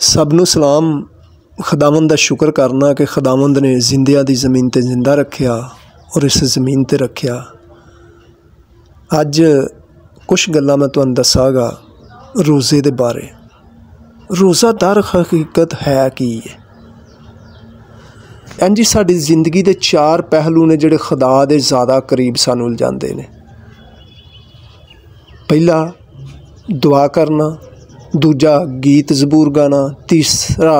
सबनूं सलाम। खुदावंद दा शुक्र करना कि खुदावंद ने जिंदियां दी ज़मीन ते जिंदा रखिया और इस ज़मीन ते रखिया। अज कुछ गल्लां मैं तुहानूं दस्सागा रोज़े दे बारे। रोज़ा दर हकीकत है की है? इंज साडी जिंदगी दे चार पहलू ने जिहड़े खुदा दे ज़्यादा करीब सानूं लिजांदे ने। पहला दुआ करना, दूजा गीत जबूर गाना, तीसरा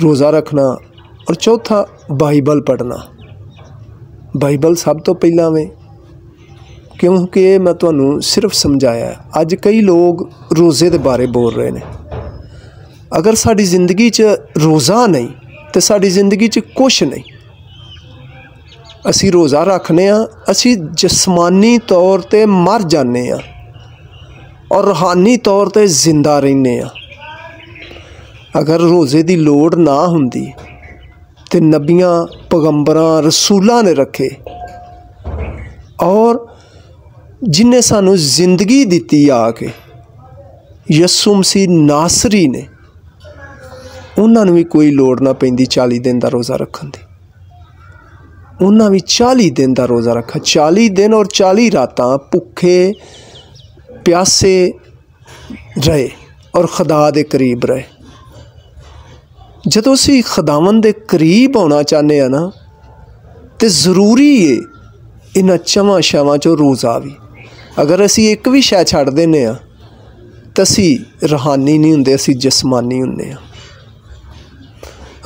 रोज़ा रखना और चौथा बाइबल पढ़ना। बाइबल सब तो पहला में, क्योंकि मैं तुहानूं सिर्फ समझाया। अज कई लोग रोज़े दे बारे बोल रहे हैं। अगर साडी जिंदगी च रोज़ा नहीं तो साडी जिंदगी च कुछ नहीं। असी रोज़ा रखने असी जिसमानी तौर ते मर जाने और रूहानी तौर ते जिंदा रहने। अगर रोज़े की लोड़ ना हुंदी ते नबियां, पैगंबरां, रसूलां ने रखे और जिन्हें सानू जिंदगी दिती आके यसू मसीह नासरी ने, उन्होंने भी कोई लोड़ ना पैंदी 40 दिन का रोज़ा रखन दी। उन्होंने भी 40 दिन का रोज़ा रखा, 40 दिन और 40 रातां भुखे प्यासे रहे और खुदा दे करीब रहे। जदों असीं खुदावंद दे करीब होना चाहते हैं ना, तो जरूरी है इन्हां चवां शैवां चों रोज़ा भी। अगर असीं एक भी शै छड्ड दिंदे आ तो असीं रूहानी नहीं हुंदे, असीं जिसमानी हुंदे आ।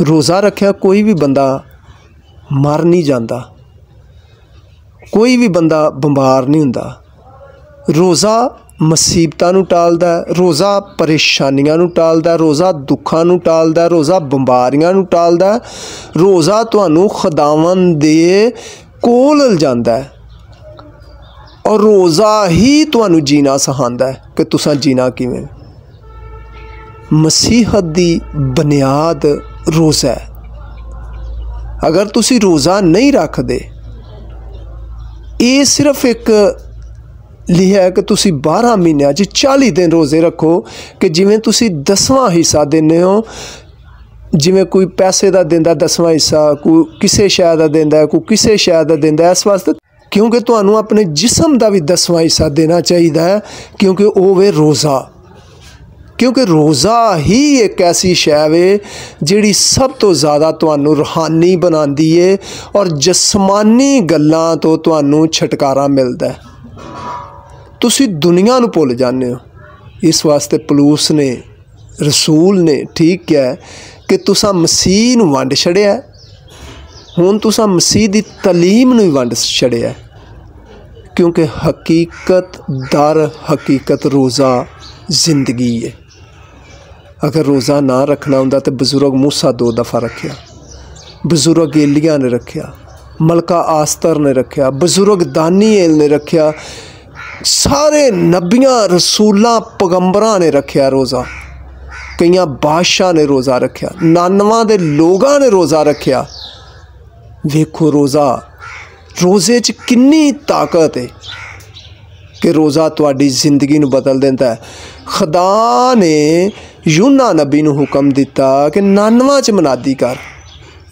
रोज़ा रखिया कोई भी बंदा मर नहीं जाता, कोई भी बंदा बीमार नहीं हुंदा। रोज़ा मुसीबतां नूं टालदा, रोज़ा परेशानियां नूं टालदा, रोज़ा दुखां नूं टालदा, रोज़ा बीमारियां नूं टालदा। रोज़ा तुहानूं खुदावंद दे कोल लिजांदा है और रोज़ा ही तुहानूं जीना सिखांदा है कि तुसां जीना किवें। मसीहत दी बुनियाद रोज़ा है। अगर तुसी रोज़ा नहीं रखदे, ये सिर्फ एक लिखा है कि तुसी 12 महीनों 40 दिन रोज़े रखो कि जिमें तुसी 10वां हिस्सा देने हो। जिमें कोई पैसे का देंदा 10वां हिस्सा, कोई किसी शै का देंदा, कोई किसी शै का देंदा। इस वास्ते क्योंकि तुहानूं अपने जिस्म का भी 10वां हिस्सा देना चाहिए, क्योंकि वो वे रोज़ा। क्योंकि रोज़ा ही एक ऐसी शै वे जिहड़ी सब तो ज़्यादा तुहानूं रूहानी बनांदी है और जिस्मानी गल्लां तो तुहानूं छुटकारा मिलदा है। तुसी दुनिया नूं भुल जाते हो। इस वास्ते पलूस ने, रसूल ने ठीक किया कि तुसां मसीह नूं वंड छड़िया, हुण तुसां मसीह दी तलीम नूं वंड छड़िया। क्योंकि हकीकत दर हकीकत रोज़ा जिंदगी है। अगर रोज़ा ना रखना हुंदा तो बजुर्ग मूसा 2 दफ़ा रखिया, बजुर्ग एलिया ने रखिया, मलका आस्तर ने रखिया, बजुर्ग दानिएल ने रखिया, सारे नबियां, रसूलां, पैगंबरां ने रखिया रोज़ा। कई बादशाह ने रोज़ा रखिया, 99 दे लोगां ने रोज़ा रखिया। वेखो रोज़ा, रोज़े च कितनी ताकत है कि रोज़ा तुहाडी जिंदगी नूं बदल देंदा है। खुदा ने यूना नबी नूं हुक्म दिता कि 99 च मनादी कर।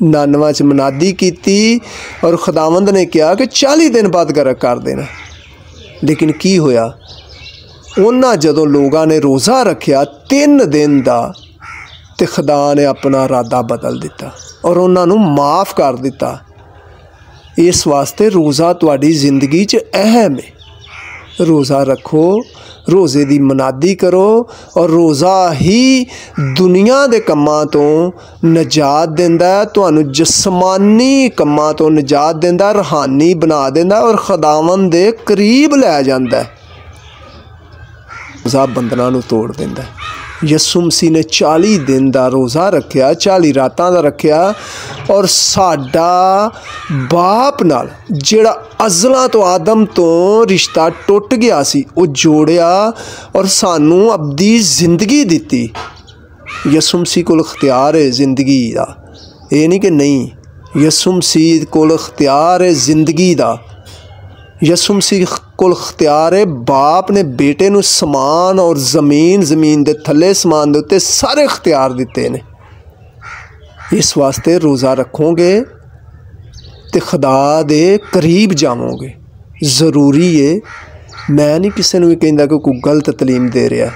99 च मनादी कीती और खुदावंद ने कहा कि 40 दिन बाद कर देना। लेकिन की होया, उन्हां जदों लोगां ने रोज़ा रखिया 3 दिन का, तो खुदा ने अपना इरादा बदल दिता और उन्हां नूं माफ़ कर दिता। इस वास्ते रोज़ा तुहाडी जिंदगी च अहम है। रोज़ा रखो, रोज़े की मनादी करो और रोज़ा ही दुनिया के कम्मां तो निजात देंदा है, तुहानूं जिस्मानी कम्मां तो निजात देंदा, रूहानी बना देंदा और खुदावंद दे करीब लै जांदा है। रोज़ा बंधनां नूं तोड़ देंदा है। यसू मसीह ने 40 दिन का रोज़ा रखिया, 40 रातां का रखिया और साडा बाप नाल जिहड़ा अज़लां तो आदम तो रिश्ता टुट गया सी, वो जोड़िया और सानू अबदी जिंदगी दिती। यसू मसीह कोल इख्तियार है जिंदगी का, ये नहीं कि नहीं। यसू मसीह कोल इख्तियार है जिंदगी का। यसू मसीह कोल अख्तियार है। बाप ने बेटे नूं समान और ज़मीन दे थले समान दे उत्ते सारे अख्तियार दिते ने। इस वास्ते रोज़ा रखोगे तो खुदा दे करीब जावोगे। ज़रूरी है, मैं नहीं किसी नूं भी कहंदा कि कोई गलत तलीम दे रहा,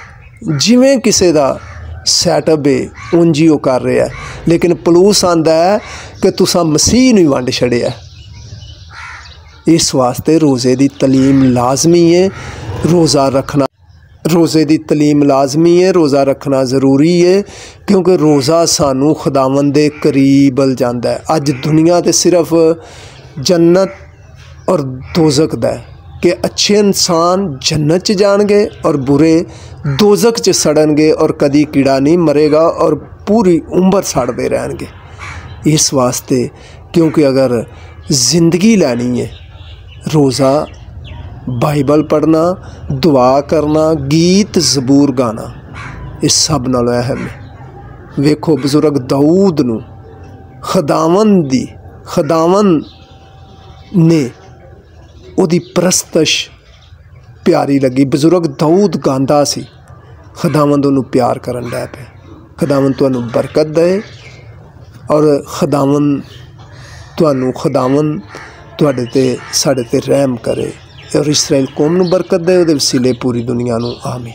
जिवें किसी दा सैटअप है उंज ही वो कर रहा है, लेकिन पलूस आंदा है कि तुसां मसीह नूं वंड छड़िया। इस वास्ते रोज़े दी तलीम लाजमी है, रोज़ा रखना रोज़े दी तलीम लाजमी है, रोज़ा रखना ज़रूरी है, क्योंकि रोज़ा सानू खुदावंद दे करीब ल जांदा है। अज दुनिया ते सिर्फ जन्नत और दोज़ख दा है कि अच्छे इंसान जन्नत च जाणगे और बुरे दोज़ख च सड़नगे और कदी कीड़ा नहीं मरेगा और पूरी उम्र सड़ते रहणगे। इस वास्ते क्योंकि अगर ज़िंदगी लैनी है, रोज़ा, बाइबल पढ़ना, दुआ करना, गीत ज़बूर गाना, इस सब नालों अहम है। वेखो बजुर्ग दाऊद नूं खुदावंद ने उहदी परस्तश प्यारी लगी। बजुर्ग दाऊद गांदा सी, खुदावंद उहनूं प्यार करन लग पिया। खुदावंद तुहानूं बरकत दे और खुदावंद तुहाडे ते साडे ते रहम करे और इसराइल कौम नूं बरकत दे, उहदे वसीले पूरी दुनिया नूं आमीन।